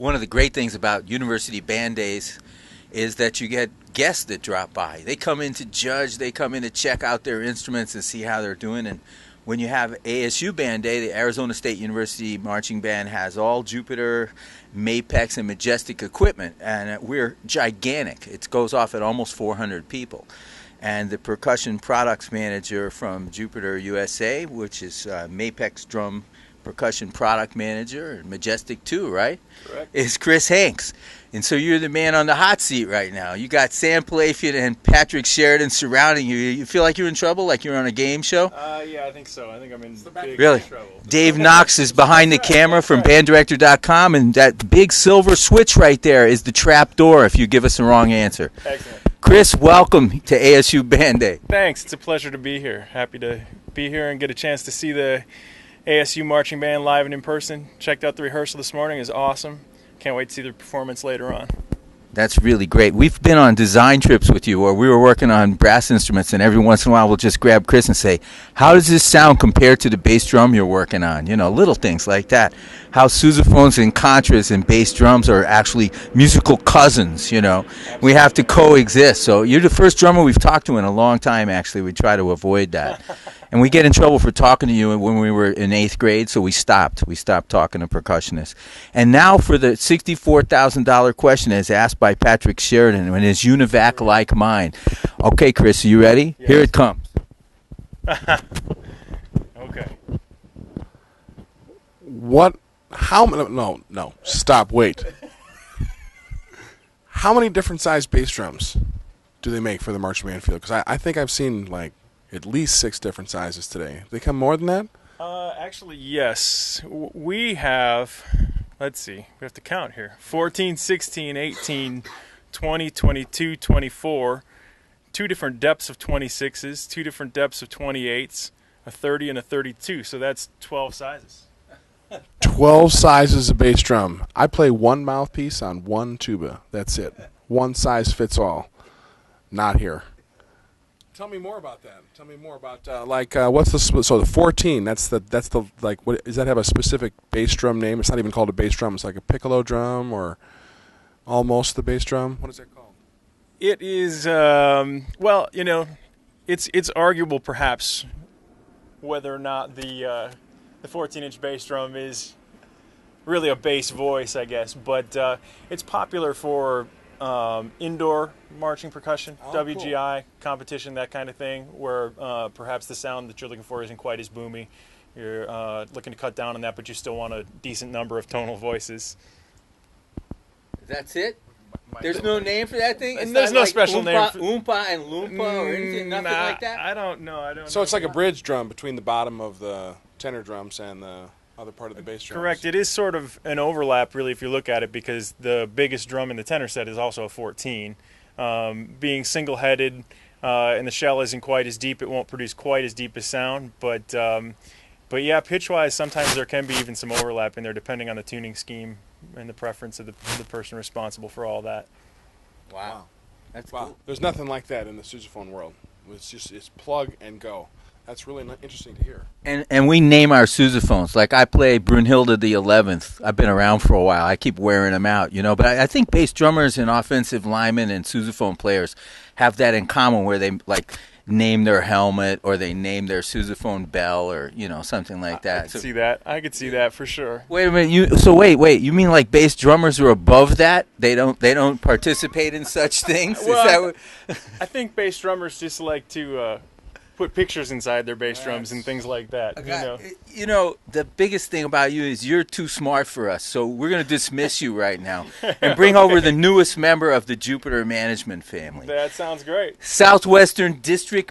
One of the great things about university band days is that you get guests that drop by. They come in to judge, they come in to check out their instruments and see how they're doing. And when you have ASU Band Day, the Arizona State University Marching Band has all Jupiter, Mapex, and Majestic equipment, and we're gigantic. It goes off at almost 400 people. And the percussion products manager from Jupiter USA, which is Mapex drum percussion product manager, and Majestic too, right? Correct. Is Chris Hanks. And so you're the man on the hot seat right now. You got Sam Pilafian and Patrick Sheridan surrounding you. You feel like you're in trouble, like you're on a game show? Yeah, I think so. I think I'm in big really? trouble. Dave Knox is behind the camera from banddirector.com, and that big silver switch right there is the trap door if you give us the wrong answer. Excellent. Chris, welcome to ASU Band Day. Thanks. It's a pleasure to be here. Happy to be here and get a chance to see the ASU Marching Band live and in person. Checked out the rehearsal this morning. It was awesome. Can't wait to see the performance later on. That's really great. We've been on design trips with you where we were working on brass instruments, and every once in a while we'll just grab Chris and say, how does this sound compared to the bass drum you're working on? You know, little things like that. How sousaphones and contras and bass drums are actually musical cousins, you know. We have to coexist. So you're the first drummer we've talked to in a long time, actually. We try to avoid that. And we get in trouble for talking to you when we were in 8th grade, so we stopped. We stopped talking to percussionists. And now for the $64,000 question as asked by Patrick Sheridan in his UNIVAC-like mind. Okay, Chris, are you ready? Yes. Here it comes. Okay. No, stop, wait. How many different size bass drums do they make for the marching band field? Because I think I've seen, like, at least 6 different sizes today. They come more than that? Actually, yes. We have, let's see, we have to count here. 14, 16, 18, 20, 22, 24, 2 different depths of 26s, 2 different depths of 28s, a 30 and a 32. So that's 12 sizes. 12 sizes of bass drum. I play one mouthpiece on one tuba. That's it. One size fits all. Not here. Tell me more about that. Tell me more about what's the 14? That's the like, what does that have a specific bass drum name? It's not even called a bass drum. It's like a piccolo drum or almost the bass drum. What is that called? It is well, you know, it's arguable perhaps whether or not the 14-inch bass drum is really a bass voice, I guess, but it's popular for indoor marching percussion, WGI, cool. Competition, that kind of thing, where perhaps the sound that you're looking for isn't quite as boomy. You're looking to cut down on that, but you still want a decent number of tonal voices. That's it? There's no name for that thing? And there's no special name. Oompa and Loompa or anything, nothing like that? I don't know. So it's like a bridge drum between the bottom of the tenor drums and the other part of the bass drums. Correct. It is sort of an overlap, really, if you look at it, because the biggest drum in the tenor set is also a 14. Being single-headed and the shell isn't quite as deep, it won't produce quite as deep a sound. But yeah, pitch-wise, sometimes there can be even some overlap in there, depending on the tuning scheme and the preference of the person responsible for all that. Wow. That's wow. Cool. There's nothing like that in the sousaphone world. It's plug and go. That's really interesting to hear. And we name our sousaphones. Like I play Brunhilde the 11th. I've been around for a while. I keep wearing them out, you know. But I think bass drummers and offensive linemen and sousaphone players have that in common, where they like name their helmet or they name their sousaphone bell or something like that. I could see that for sure. Wait a minute. Wait. You mean like bass drummers are above that? They don't participate in such things? Well, I think bass drummers just like to put pictures inside their bass drums and things like that. You know, the biggest thing about you is you're too smart for us, so we're going to dismiss you right now and bring over the newest member of the Jupiter management family. That sounds great. Southwestern District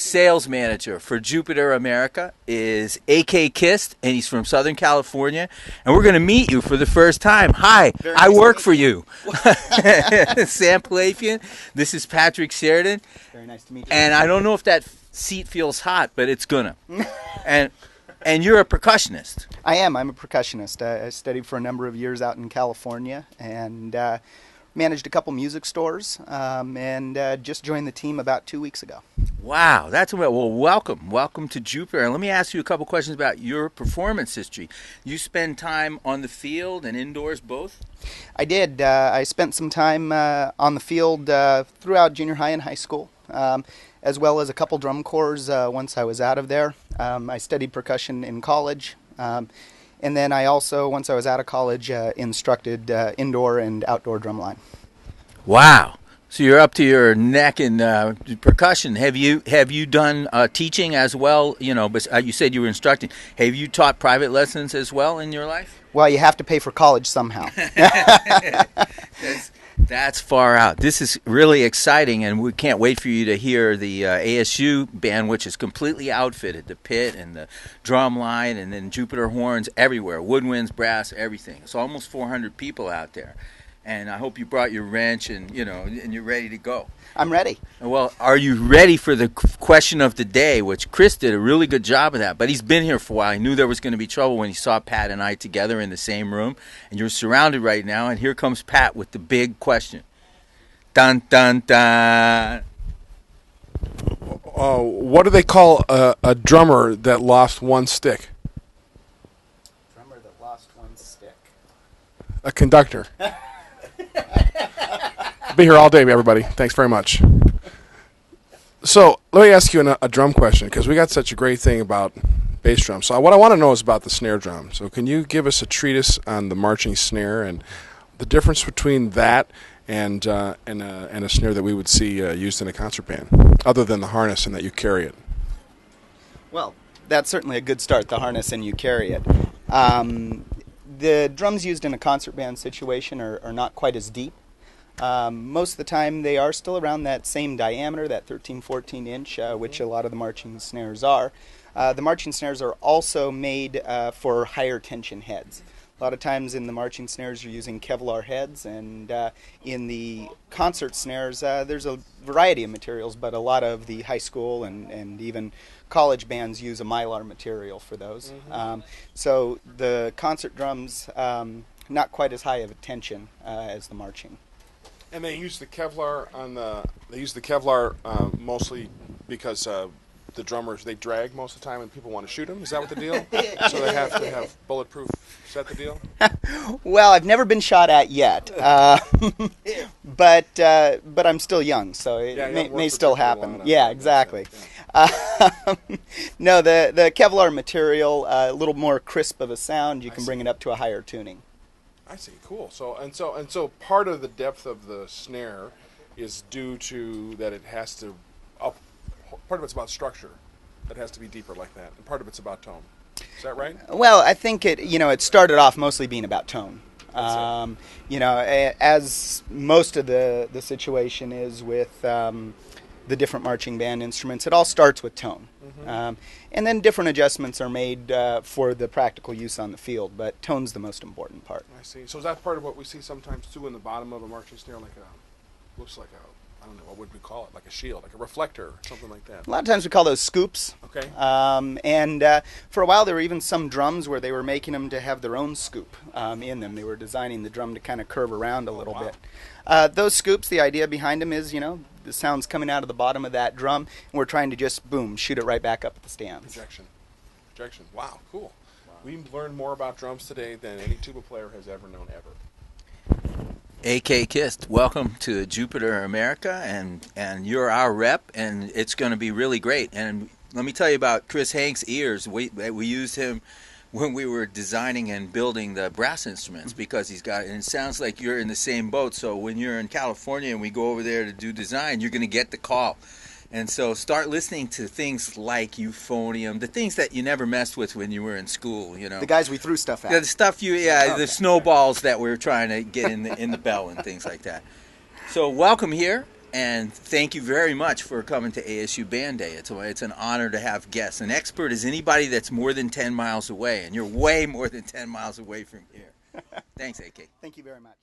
Sales Manager for Jupiter America is A.K. Kist, and he's from Southern California, and we're going to meet you for the first time. Hi, I work for you. Sam Pilafian, this is Patrick Sheridan. Very nice to meet you. And I don't know if that seat feels hot, but it's gonna. And you're a percussionist. I am. I'm a percussionist. I studied for a number of years out in California, and managed a couple music stores, and just joined the team about 2 weeks ago. Wow, that's well. Welcome to Jupiter. And let me ask you a couple questions about your performance history. You spend time on the field and indoors both? I did. I spent some time on the field throughout junior high and high school, as well as a couple drum corps once I was out of there. I studied percussion in college, and then I also, once I was out of college, instructed indoor and outdoor drumline. Wow. So you're up to your neck in percussion. Have you done teaching as well? You know, but you said you were instructing. Have you taught private lessons as well in your life? Well, you have to pay for college somehow. That's far out. This is really exciting, and we can't wait for you to hear the ASU band, which is completely outfitted. The pit and the drum line, and then Jupiter horns everywhere, woodwinds, brass, everything. It's almost 400 people out there. And I hope you brought your wrench and you're ready to go. I'm ready. Well, are you ready for the question of the day, which Chris did a really good job of that, but he's been here for a while. He knew there was going to be trouble when he saw Pat and I together in the same room, and you're surrounded right now, and here comes Pat with the big question. Dun, dun, dun. What do they call a drummer that lost one stick? Drummer that lost one stick. A conductor. I'll be here all day, everybody. Thanks very much. So let me ask you a drum question, because we got such a great thing about bass drum. So what I want to know is about the snare drum. So can you give us a treatise on the marching snare and the difference between that and a snare that we would see used in a concert band, other than the harness and that you carry it? Well, that's certainly a good start, the harness and you carry it. The drums used in a concert band situation are not quite as deep. Most of the time they are still around that same diameter, that 13-14 inch, which a lot of the marching snares are. The marching snares are also made for higher tension heads. A lot of times in the marching snares you're using Kevlar heads, and in the concert snares there's a variety of materials, but a lot of the high school and even college bands use a Mylar material for those. Mm-hmm. So the concert drums, not quite as high of a tension as the marching. And they use the Kevlar mostly because the drummers, they drag most of the time and people want to shoot them. Is that what the deal? So they have to have bulletproof. Is that the deal? Well, I've never been shot at yet, but I'm still young, so it may still happen. Yeah, exactly. No, the Kevlar material, a little more crisp of a sound. You can bring it up to a higher tuning. I see. Cool. So part of the depth of the snare is due to that it has to up. Part of it's about structure, that has to be deeper like that, and part of it's about tone. Is that right? Well, I think it started off mostly being about tone. As most of the situation is with the different marching band instruments, it all starts with tone. Mm-hmm. And then different adjustments are made for the practical use on the field, but tone's the most important part. I see. So is that part of what we see sometimes too in the bottom of a marching snare, looks like I don't know, what would we call it? Like a shield, like a reflector, or something like that. A lot of times we call those scoops. Okay. And for a while there were even some drums where they were making them to have their own scoop in them. They were designing the drum to kind of curve around a little bit. Those scoops, the idea behind them is, the sound's coming out of the bottom of that drum, and we're trying to just, boom, shoot it right back up at the stands. Projection. Wow, cool. Wow. We've learned more about drums today than any tuba player has ever known ever. A.K. Kist, welcome to Jupiter America, and you're our rep, and it's going to be really great. And let me tell you about Chris Hank's ears. We used him when we were designing and building the brass instruments, because he's got, and it sounds like you're in the same boat. So when you're in California and we go over there to do design, you're going to get the call. And so start listening to things like euphonium, the things that you never messed with when you were in school, The guys we threw stuff at. The stuff the snowballs that we were trying to get in the bell and things like that. So welcome here, and thank you very much for coming to ASU Band Day. It's an honor to have guests. An expert is anybody that's more than 10 miles away, and you're way more than 10 miles away from here. Thanks, AK. Thank you very much.